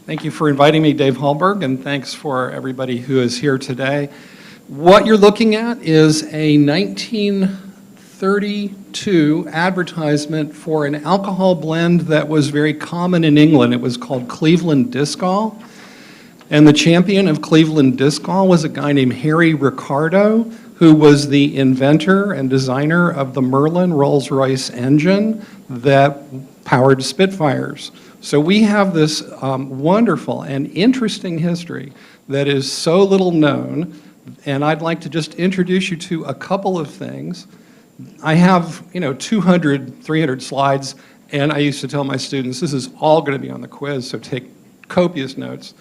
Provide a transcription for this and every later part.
Thank you for inviting me, Dave Homburg, and thanks for everybody who is here today. What you're looking at is a 1932 advertisement for an alcohol blend that was very common in England. It was called Cleveland Discol. And the champion of Cleveland Discol was a guy named Harry Ricardo, who was the inventor and designer of the Merlin Rolls-Royce engine that powered Spitfires. So we have this wonderful and interesting history that is so little known, and I'd like to just introduce you to a couple of things. I have, 200, 300 slides, and I used to tell my students, this is all going to be on the quiz, so take copious notes.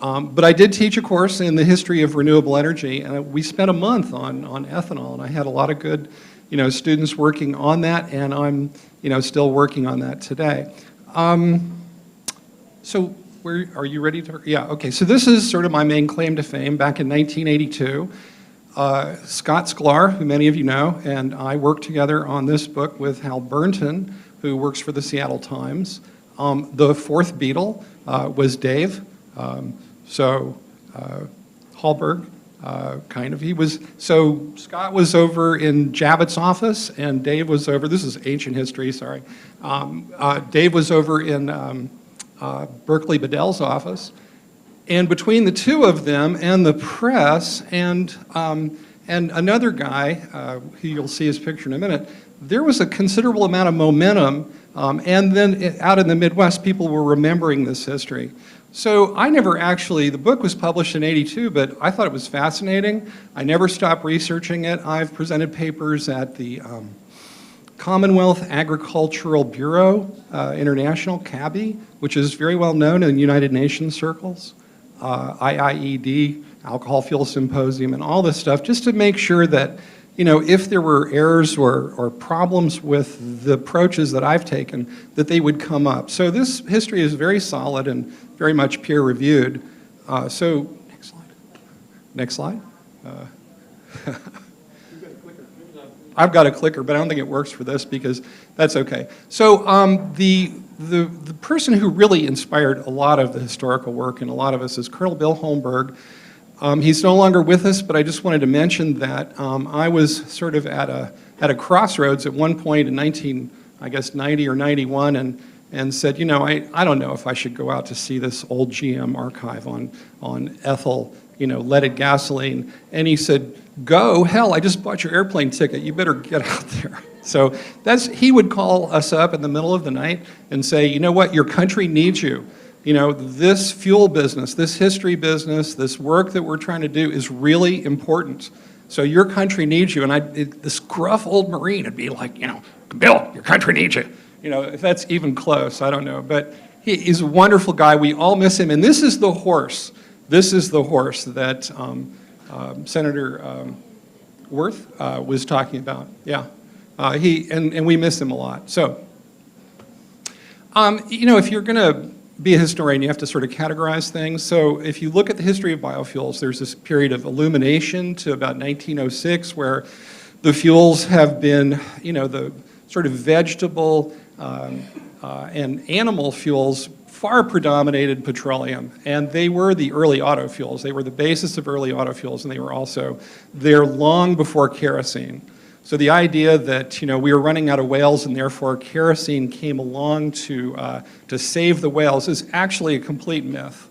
But I did teach a course in the history of renewable energy, and we spent a month on ethanol, and I had a lot of good, students working on that, and I'm, still working on that today. So where are you ready to? Yeah, okay. So this is sort of my main claim to fame. Back in 1982, Scott Calar, who many of you know, and I worked together on this book with Hal Burnton, who works for the Seattle Times. The fourth Beatle was Dave. Homburg, so Scott was over in Javits' office, and Dave was over, this is ancient history, sorry. Dave was over in Berkeley Bedell's office. And between the two of them and the press and another guy, who you'll see his picture in a minute, there was a considerable amount of momentum, and then out in the Midwest, people were remembering this history. So I never actually, the book was published in '82, but I thought it was fascinating. I never stopped researching it. I've presented papers at the Commonwealth Agricultural Bureau International, CABI, which is very well known in United Nations circles, IIED, Alcohol Fuel Symposium, and all this stuff, just to make sure that, if there were errors or problems with the approaches that I've taken, that they would come up. So this history is very solid and very much peer-reviewed. So, next slide. Next slide. I've got a clicker, but I don't think it works for this because that's okay. So the person who really inspired a lot of the historical work and a lot of us is Colonel Bill Homburg. He's no longer with us, but I just wanted to mention that I was sort of at a crossroads at one point in 90 or 91, and said, I don't know if I should go out to see this old GM archive on ethyl, leaded gasoline. And he said, go, hell, I just bought your airplane ticket, you better get out there. So he would call us up in the middle of the night and say, you know what, your country needs you. This fuel business, this history business, this work that we're trying to do is really important. So your country needs you. And this gruff old Marine would be like, Bill, your country needs you. If that's even close, I don't know. But he's a wonderful guy. We all miss him. And this is the horse. This is the horse that Senator Worth was talking about. Yeah. And we miss him a lot. So, if you're going to be a historian, you have to sort of categorize things. So if you look at the history of biofuels, there's this period of illumination to about 1906 where the fuels have been, the sort of vegetable and animal fuels far predominated petroleum, and they were the early auto fuels. They were the basis of early auto fuels, and they were also there long before kerosene. So the idea that we were running out of whales and therefore kerosene came along to save the whales is actually a complete myth.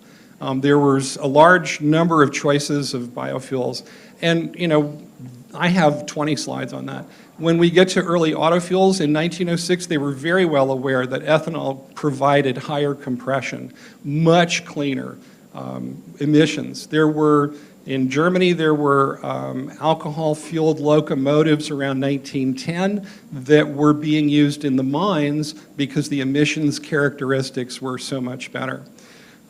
There was a large number of choices of biofuels, and I have 20 slides on that. When we get to early auto fuels in 1906, they were very well aware that ethanol provided higher compression, much cleaner emissions. In Germany, there were alcohol-fueled locomotives around 1910 that were being used in the mines because the emissions characteristics were so much better.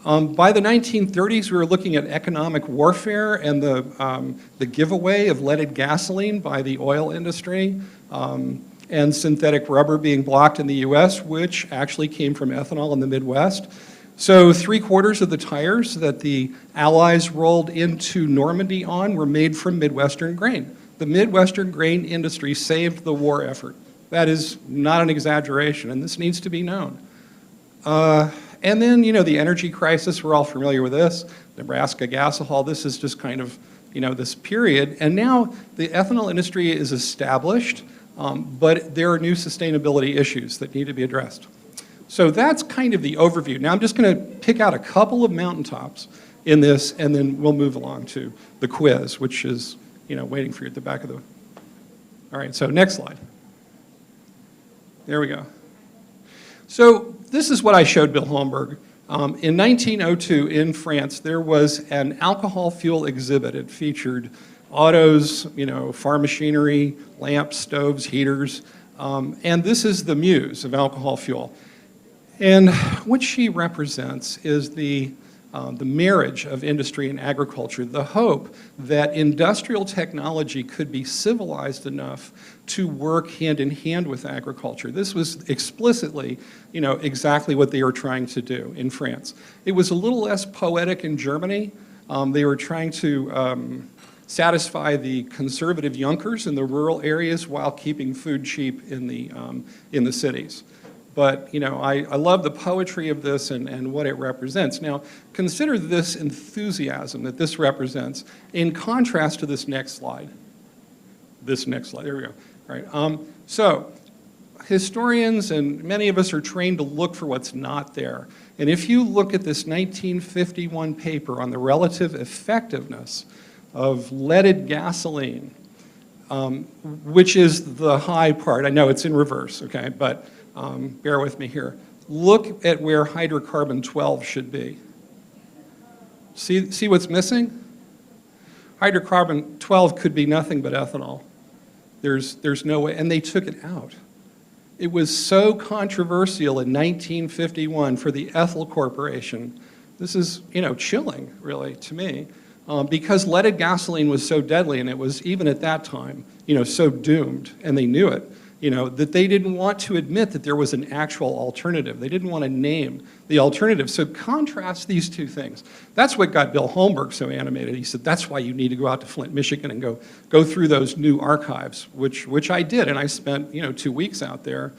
By the 1930s, we were looking at economic warfare and the giveaway of leaded gasoline by the oil industry and synthetic rubber being blocked in the US, which actually came from ethanol in the Midwest. So 3/4 of the tires that the Allies rolled into Normandy on were made from Midwestern grain. The Midwestern grain industry saved the war effort. That is not an exaggeration, and this needs to be known. And then, the energy crisis, we're all familiar with this. Nebraska gasohol, this is just kind of, this period. And now the ethanol industry is established, but there are new sustainability issues that need to be addressed. So that's kind of the overview. Now I'm just going to pick out a couple of mountaintops in this, and then we'll move along to the quiz, which is, waiting for you at the back of the... All right, so next slide. There we go. So this is what I showed Bill Homburg. In 1902 in France, there was an alcohol fuel exhibit. It featured autos, farm machinery, lamps, stoves, heaters, and this is the muse of alcohol fuel. And what she represents is the marriage of industry and agriculture, the hope that industrial technology could be civilized enough to work hand in hand with agriculture. This was explicitly, exactly what they were trying to do in France. It was a little less poetic in Germany. They were trying to satisfy the conservative Junkers in the rural areas while keeping food cheap in the cities. But, I love the poetry of this and what it represents. Now, consider this enthusiasm that this represents in contrast to this next slide. This next slide, there we go. All right. So, historians and many of us are trained to look for what's not there. And if you look at this 1951 paper on the relative effectiveness of leaded gasoline, which is the high part, I know it's in reverse, okay, but bear with me here. Look at where hydrocarbon 12 should be. See what's missing? Hydrocarbon 12 could be nothing but ethanol. There's no way, and they took it out. It was so controversial in 1951 for the Ethyl Corporation. This is, chilling, really, to me, because leaded gasoline was so deadly, and it was, even at that time, so doomed, and they knew it. That they didn't want to admit that there was an actual alternative. They didn't want to name the alternative. So contrast these two things. That's what got Bill Homburg so animated. He said, that's why you need to go out to Flint, Michigan and go through those new archives, which I did, and I spent, 2 weeks out there.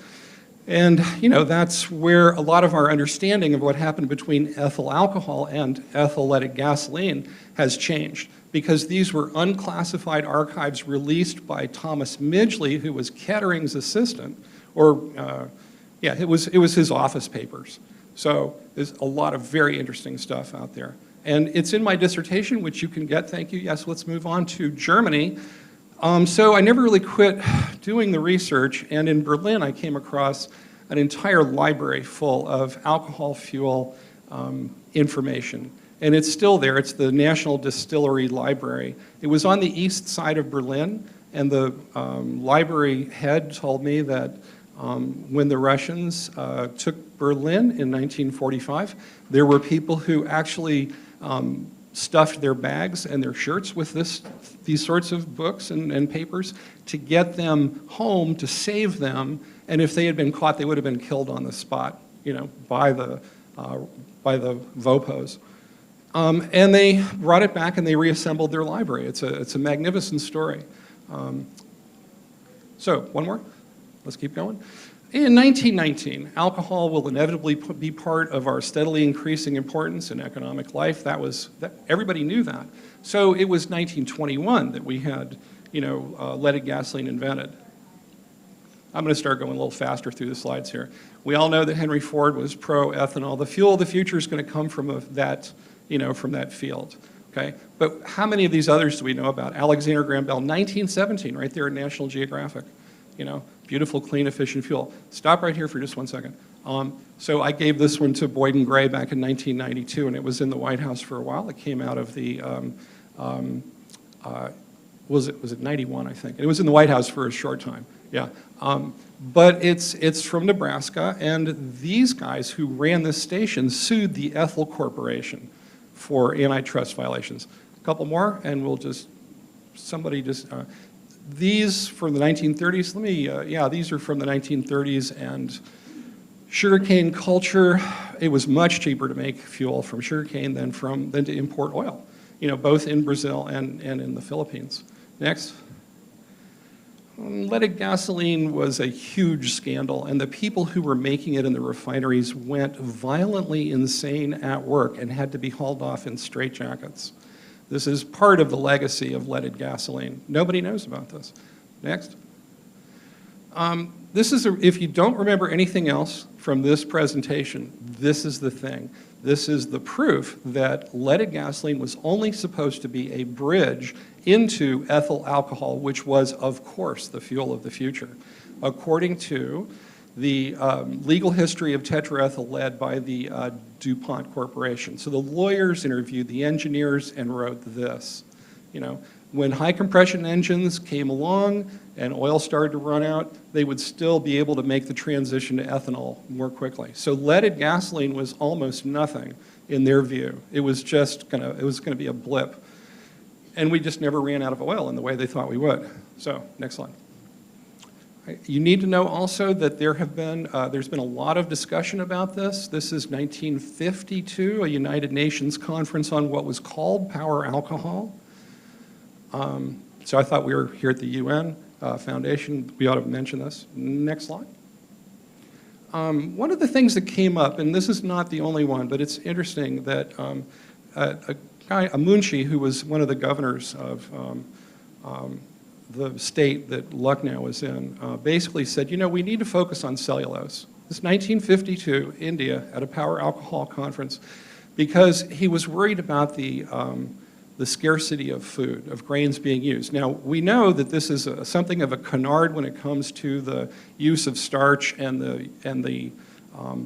And, that's where a lot of our understanding of what happened between ethyl alcohol and ethyl leaded gasoline has changed, because these were unclassified archives released by Thomas Midgley, who was Kettering's assistant, it was his office papers. So there's a lot of very interesting stuff out there. And it's in my dissertation, which you can get, thank you. Yes, let's move on to Germany. So I never really quit doing the research, and in Berlin I came across an entire library full of alcohol fuel information. And it's still there. It's the National Distillery Library. It was on the east side of Berlin, and the library head told me that when the Russians took Berlin in 1945, there were people who actually stuffed their bags and their shirts with these sorts of books and papers to get them home, to save them, and if they had been caught, they would have been killed on the spot, by the Vopos. And they brought it back and they reassembled their library. It's a magnificent story. So, one more? Let's keep going. In 1919, alcohol will inevitably be part of our steadily increasing importance in economic life. Everybody knew that. So it was 1921 that we had, leaded gasoline invented. I'm going to start going a little faster through the slides here. We all know that Henry Ford was pro-ethanol. The fuel of the future is going to come from that field. Okay, but how many of these others do we know about? Alexander Graham Bell, 1917, right there in National Geographic. Beautiful, clean, efficient fuel. Stop right here for just 1 second. So I gave this one to Boyden Gray back in 1992, and it was in the White House for a while. It came out of the, was it 91, I think? It was in the White House for a short time, yeah. But it's from Nebraska, and these guys who ran this station sued the Ethyl Corporation for antitrust violations. A couple more, and we'll just, these from the 1930s, these are from the 1930s, and sugarcane culture, it was much cheaper to make fuel from sugarcane than to import oil, both in Brazil and in the Philippines. Next. Leaded gasoline was a huge scandal, and the people who were making it in the refineries went violently insane at work and had to be hauled off in straitjackets. This is part of the legacy of leaded gasoline. Nobody knows about this. Next. If you don't remember anything else from this presentation, this is the thing. This is the proof that leaded gasoline was only supposed to be a bridge into ethyl alcohol, which was, of course, the fuel of the future, according to the legal history of tetraethyl lead by the DuPont Corporation. So the lawyers interviewed the engineers and wrote this. You know, when high compression engines came along and oil started to run out, they would still be able to make the transition to ethanol more quickly. So leaded gasoline was almost nothing in their view. It was just gonna be a blip. And we just never ran out of oil in the way they thought we would. So, next slide. You need to know also that there's been a lot of discussion about this. This is 1952, a United Nations conference on what was called power alcohol. So I thought we were here at the UN Foundation. We ought to mention this. Next slide. One of the things that came up, and this is not the only one, but it's interesting that a guy, a Munshi, who was one of the governors of the state that Lucknow was in, basically said, you know, we need to focus on cellulose. This is 1952, India, at a power alcohol conference, because he was worried about the scarcity of food, of grains being used. Now, we know that this is something of a canard when it comes to the use of starch and the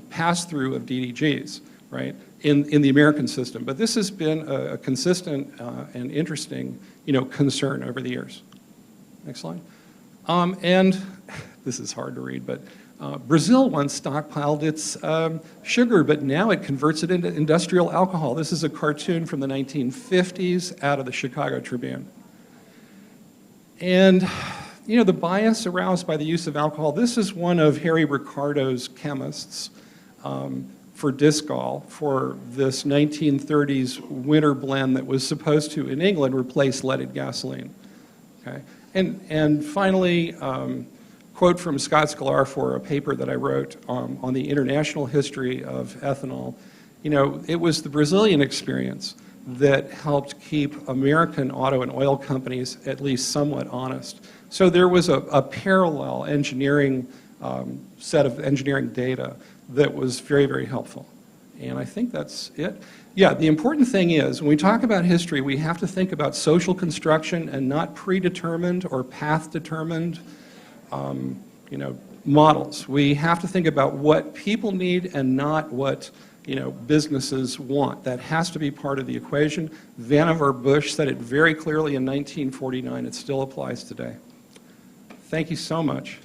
pass-through of DDGs, right, in the American system. But this has been a consistent and interesting, you know, concern over the years. Next slide. And this is hard to read, but Brazil once stockpiled its sugar, but now it converts it into industrial alcohol. This is a cartoon from the 1950s out of the Chicago Tribune. And, you know, the bias aroused by the use of alcohol, this is one of Harry Ricardo's chemists for Discol for this 1930s winter blend that was supposed to, in England, replace leaded gasoline. Okay? And finally, quote from Scott Calar for a paper that I wrote on the international history of ethanol. You know, it was the Brazilian experience that helped keep American auto and oil companies at least somewhat honest. So there was a parallel engineering set of engineering data that was very, very helpful. And I think that's it. Yeah, the important thing is, when we talk about history, we have to think about social construction and not predetermined or path-determined you know, models. We have to think about what people need and not what, you know, businesses want. That has to be part of the equation. Vannevar Bush said it very clearly in 1949. It still applies today. Thank you so much.